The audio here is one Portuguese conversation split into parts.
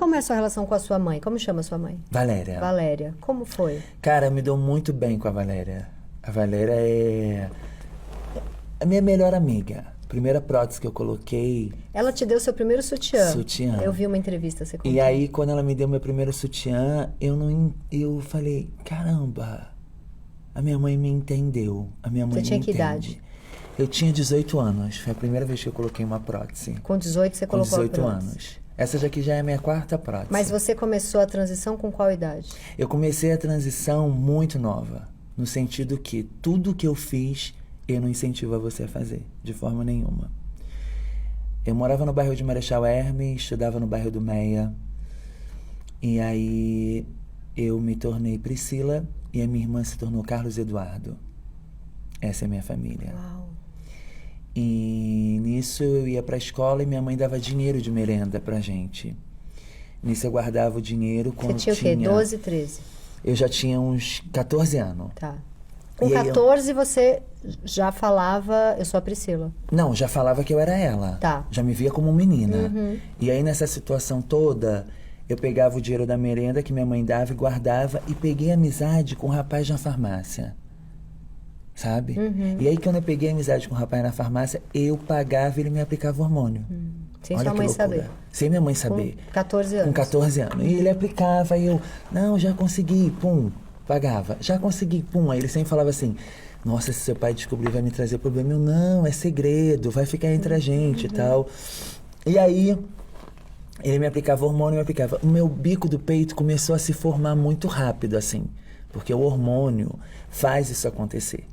como é a sua relação com a sua mãe? Como chama a sua mãe? Valéria. Valéria. Como foi? Cara, eu me dou muito bem com a Valéria. A Valéria é a minha melhor amiga. Primeira prótese que eu coloquei... Ela te deu seu primeiro sutiã. Sutiã. Eu vi uma entrevista, você contou. E aí, quando ela me deu meu primeiro sutiã, eu falei, caramba, a minha mãe me entendeu. A minha mãe Você tinha me que entende. idade? Eu tinha 18 anos. Foi a primeira vez que eu coloquei uma prótese. Com 18 você colocou Com 18 a prótese. anos. Essa daqui já é a minha quarta prótese. Mas você começou a transição com qual idade? Eu comecei a transição muito nova. No sentido que tudo que eu fiz, eu não incentivo a você a fazer. De forma nenhuma. Eu morava no bairro de Marechal Hermes, estudava no bairro do Meia. E aí eu me tornei Priscila e a minha irmã se tornou Carlos Eduardo. Essa é a minha família. Uau. E nisso eu ia pra escola e minha mãe dava dinheiro de merenda pra gente. Nisso eu guardava o dinheiro quando Você tinha o quê? 12, 13? Eu já tinha uns 14 anos. Tá. Com E aí 14 você já falava, eu sou a Priscila. Não, já falava que eu era ela. Tá. Já me via como menina. E aí nessa situação toda, eu pegava o dinheiro da merenda que minha mãe dava e guardava e peguei amizade com um rapaz na farmácia. Sabe? E aí quando eu peguei amizade com o rapaz na farmácia, eu pagava e ele me aplicava hormônio. Sem Olha sua que mãe loucura. saber. Sem minha mãe saber. Com 14 anos. Com 14 anos. E ele aplicava e eu, não, já consegui, pum, pagava. Já consegui, pum. Aí ele sempre falava assim, nossa, se seu pai descobrir vai me trazer problema. Eu, não, é segredo, vai ficar entre a gente e tal. E aí, ele me aplicava hormônio, me aplicava. O meu bico do peito começou a se formar muito rápido, assim. Porque o hormônio faz isso acontecer.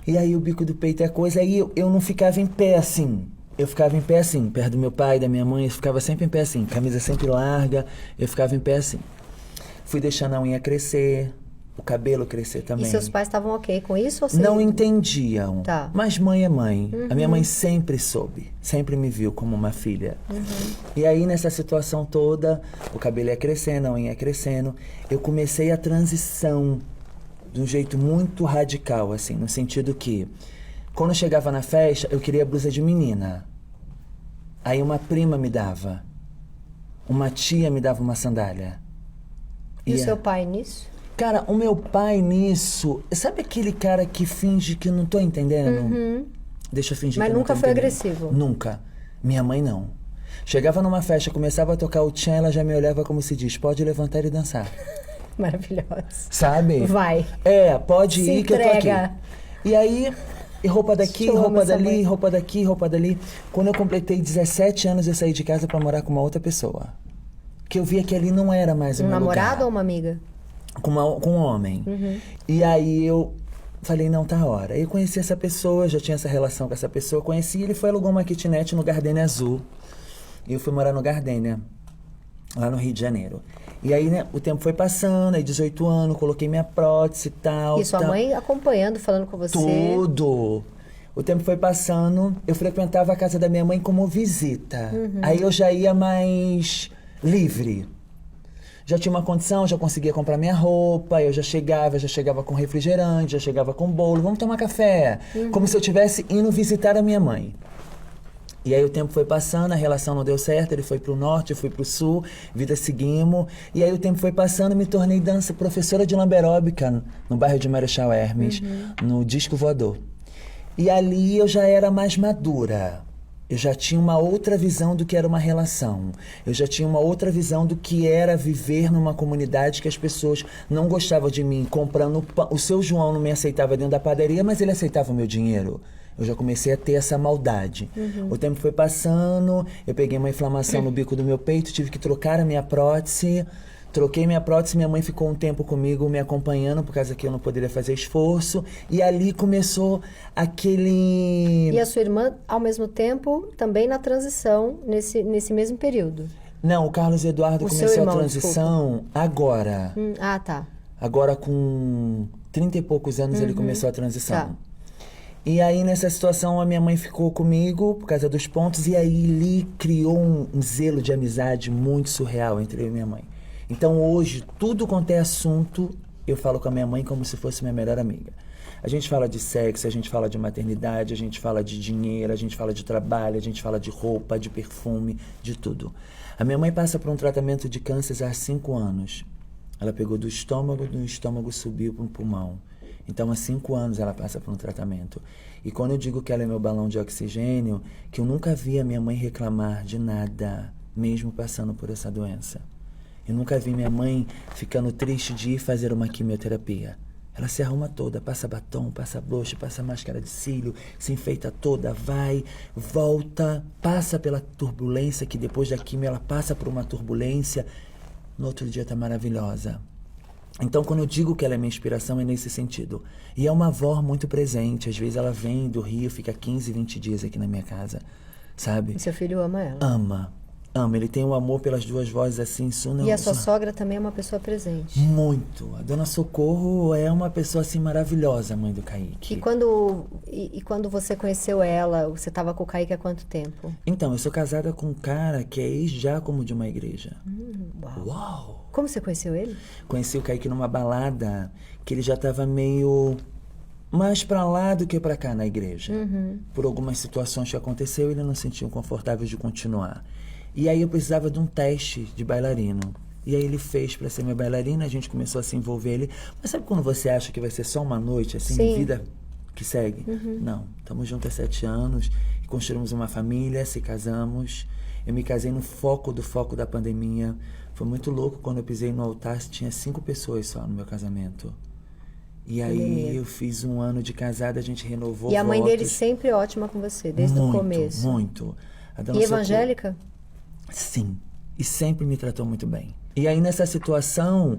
E aí o bico do peito é coisa, aí eu não ficava em pé assim. Eu ficava em pé assim, perto do meu pai, da minha mãe, eu ficava sempre em pé assim, camisa sempre larga, eu ficava em pé assim. Fui deixando a unha crescer, o cabelo crescer também. E seus pais estavam ok com isso? Ou você... Não entendiam, Tá. mas mãe é mãe. A minha mãe sempre soube, sempre me viu como uma filha. E aí nessa situação toda, o cabelo ia crescendo, a unha ia crescendo, eu comecei a transição de um jeito muito radical, assim, no sentido que, quando eu chegava na festa, eu queria blusa de menina. Aí uma prima me dava, uma tia me dava uma sandália. E o seu pai nisso? Cara, o meu pai nisso, sabe aquele cara que finge que eu não tô entendendo? Deixa eu fingir Mas que eu não tô nunca foi entendendo. agressivo? Nunca. Minha mãe não. Chegava numa festa, começava a tocar o tchan, ela já me olhava como se diz, pode levantar e dançar. Maravilhosa. Sabe? Vai. É, pode Se ir que eu tô entrega. aqui. E aí, e roupa daqui, Eu amo roupa essa dali, mãe. roupa daqui, roupa dali. Quando eu completei 17 anos, eu saí de casa pra morar com uma outra pessoa. Que eu via que ali não era mais o Um meu namorado lugar. ou uma amiga? Com um homem. E aí eu falei, não, tá a hora. Aí eu conheci essa pessoa, já tinha essa relação com essa pessoa, conheci, ele foi alugar uma kitnet no Gardênia Azul. E eu fui morar no Gardênia, lá no Rio de Janeiro. E aí, né, o tempo foi passando, aí 18 anos, coloquei minha prótese e tal. E sua tal. mãe acompanhando, falando com você? Tudo. O tempo foi passando, eu frequentava a casa da minha mãe como visita. Aí eu já ia mais livre. Já tinha uma condição, já conseguia comprar minha roupa, eu já chegava com refrigerante, já chegava com bolo, vamos tomar café. Como se eu estivesse indo visitar a minha mãe. E aí o tempo foi passando, a relação não deu certo, ele foi pro norte, eu fui pro sul, vida seguimos. E aí o tempo foi passando, me tornei professora de lamberóbica no bairro de Marechal Hermes, no Disco Voador. E ali eu já era mais madura. Eu já tinha uma outra visão do que era uma relação. Eu já tinha uma outra visão do que era viver numa comunidade que as pessoas não gostavam de mim comprando pão. O seu João não me aceitava dentro da padaria, mas ele aceitava o meu dinheiro. Eu já comecei a ter essa maldade. O tempo foi passando, eu peguei uma inflamação no bico do meu peito, tive que trocar a minha prótese. Troquei minha prótese, minha mãe ficou um tempo comigo me acompanhando, por causa que eu não poderia fazer esforço. E ali começou aquele... E a sua irmã, ao mesmo tempo, também na transição, nesse mesmo período? Não, o Carlos Eduardo O seu começou irmão, a transição agora. Ah, tá. Agora com 30 e poucos anos ele começou a transição. Tá. E aí nessa situação a minha mãe ficou comigo por causa dos pontos. E aí ele criou um zelo de amizade muito surreal entre eu e minha mãe. Então hoje, tudo quanto é assunto, eu falo com a minha mãe como se fosse minha melhor amiga. A gente fala de sexo, a gente fala de maternidade, a gente fala de dinheiro, a gente fala de trabalho, a gente fala de roupa, de perfume, de tudo. A minha mãe passa por um tratamento de câncer há 5 anos. Ela pegou do estômago subiu para o pulmão. Então, há 5 anos ela passa por um tratamento. E quando eu digo que ela é meu balão de oxigênio, que eu nunca vi a minha mãe reclamar de nada, mesmo passando por essa doença. Eu nunca vi minha mãe ficando triste de ir fazer uma quimioterapia. Ela se arruma toda, passa batom, passa blush, passa máscara de cílio, se enfeita toda, vai, volta, passa pela turbulência, que depois da quimio ela passa por uma turbulência. No outro dia tá maravilhosa. Então, quando eu digo que ela é minha inspiração, é nesse sentido. E é uma avó muito presente. Às vezes ela vem do Rio, fica 15, 20 dias aqui na minha casa, sabe? E seu filho ama ela? Ama. Ama. Ele tem um amor pelas duas vozes assim. E a sua sogra também é uma pessoa presente? Muito. A dona Socorro é uma pessoa assim maravilhosa, mãe do Kaique. E quando você conheceu ela, você estava com o Kaique há quanto tempo? Então, eu sou casada com um cara que é ex-diácono de uma igreja. Uau. Uau! Como você conheceu ele? Conheci o Kaique numa balada, que ele já estava meio mais pra lá do que pra cá na igreja. Por algumas situações que aconteceu, ele não se sentiu confortável de continuar. E aí eu precisava de um teste de bailarino. E aí ele fez pra ser minha bailarina, a gente começou a se envolver ele. Mas sabe quando você acha que vai ser só uma noite, assim, Sim. vida que segue? Não, estamos juntos há 7 anos, construímos uma família, se casamos. Eu me casei no foco da pandemia. Foi muito louco, quando eu pisei no altar, tinha 5 pessoas só no meu casamento. E aí eu fiz 1 ano de casada, a gente renovou E a mãe votos. dele sempre ótima com você, desde o começo. Muito. A dona E Socorro- evangélica? Sim. E sempre me tratou muito bem. E aí, nessa situação,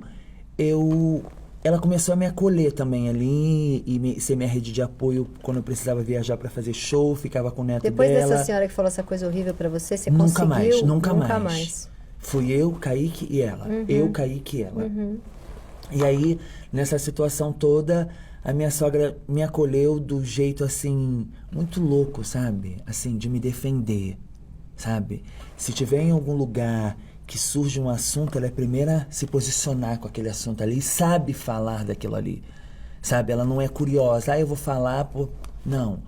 ela começou a me acolher também ali e ser minha rede de apoio quando eu precisava viajar para fazer show, ficava com o neto Depois dela. dessa senhora que falou essa coisa horrível pra você, você Nunca conseguiu? mais, nunca mais. Fui eu, Kaique e ela. Eu, Kaique e ela. E aí, nessa situação toda, a minha sogra me acolheu do jeito, assim, muito louco, sabe? Assim, de me defender, sabe? Se tiver em algum lugar que surge um assunto, ela é a primeira a se posicionar com aquele assunto ali e sabe falar daquilo ali, sabe? Ela não é curiosa, eu vou falar por... Não,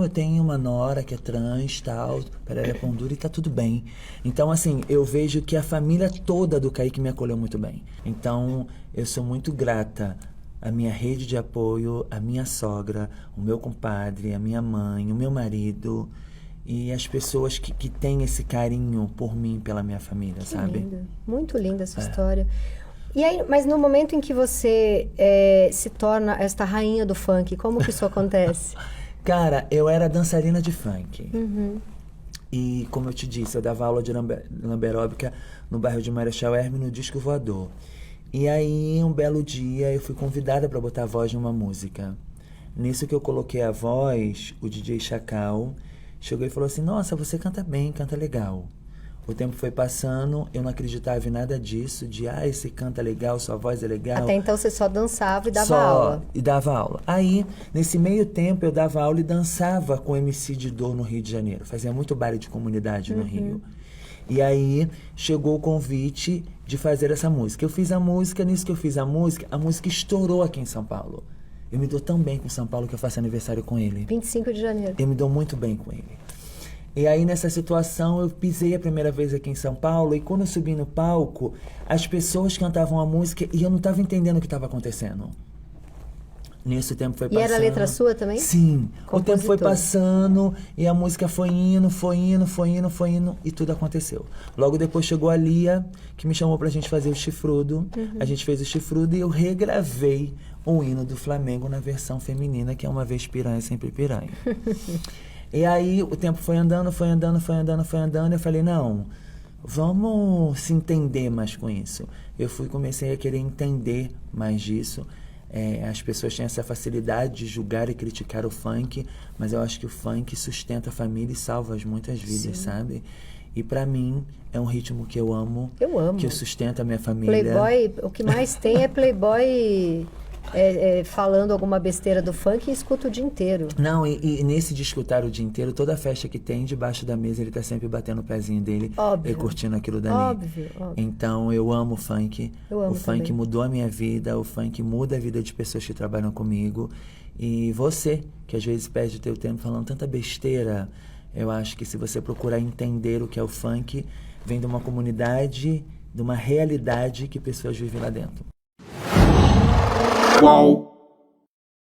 eu tenho uma nora que é trans, tal, perere pão duro e tá tudo bem. Então, assim, eu vejo que a família toda do Kaique me acolheu muito bem. Então, eu sou muito grata à minha rede de apoio, à minha sogra, o meu compadre, a minha mãe, o meu marido e as pessoas que têm esse carinho por mim, pela minha família, sabe? Lindo. Muito linda essa história. E aí, mas no momento em que você se torna esta rainha do funk, como que isso acontece? Cara, eu era dançarina de funk. E, como eu te disse, eu dava aula de lamberóbica no bairro de Marechal Hermes, no Disco Voador. E aí, um belo dia, eu fui convidada para botar a voz numa música. Nisso que eu coloquei a voz, o DJ Chacal chegou e falou assim, nossa, você canta bem, canta legal. O tempo foi passando, eu não acreditava em nada disso, de, você canta legal, sua voz é legal. Até então você só dançava e dava aula. E dava aula. Aí, nesse meio tempo, eu dava aula e dançava com o MC de Dor no Rio de Janeiro. Fazia muito baile de comunidade no Rio. E aí, chegou o convite de fazer essa música. Eu fiz a música, nisso que eu fiz a música estourou aqui em São Paulo. Eu me dou tão bem com São Paulo que eu faço aniversário com ele. 25 de janeiro. Eu me dou muito bem com ele. E aí, nessa situação, eu pisei a primeira vez aqui em São Paulo e quando eu subi no palco, as pessoas cantavam a música e eu não estava entendendo o que estava acontecendo. Nisso o tempo foi passando. E era a letra sua também? Sim. Compositor. O tempo foi passando e a música foi indo e tudo aconteceu. Logo depois chegou a Lia, que me chamou pra gente fazer o Chifrudo. A gente fez o Chifrudo e eu regravei o hino do Flamengo na versão feminina, que é Uma Vez Piranha, Sempre Piranha. E aí o tempo foi andando. Eu falei, não, vamos se entender mais com isso. Comecei a querer entender mais disso. As pessoas têm essa facilidade de julgar e criticar o funk, mas eu acho que o funk sustenta a família e salva muitas vidas, sabe? E pra mim é um ritmo que eu amo. Eu amo. Que sustenta a minha família. Playboy, o que mais tem é playboy falando alguma besteira do funk e escuta o dia inteiro. Não, e nesse de escutar o dia inteiro, toda festa que tem, debaixo da mesa, ele tá sempre batendo o pezinho dele. Óbvio. E curtindo aquilo dali. Óbvio. Então, eu amo o funk. Eu amo o funk também. mudou a minha vida, o funk muda a vida de pessoas que trabalham comigo. E você, que às vezes perde o teu tempo falando tanta besteira, eu acho que se você procurar entender o que é o funk, vem de uma comunidade, de uma realidade que pessoas vivem lá dentro. Qual?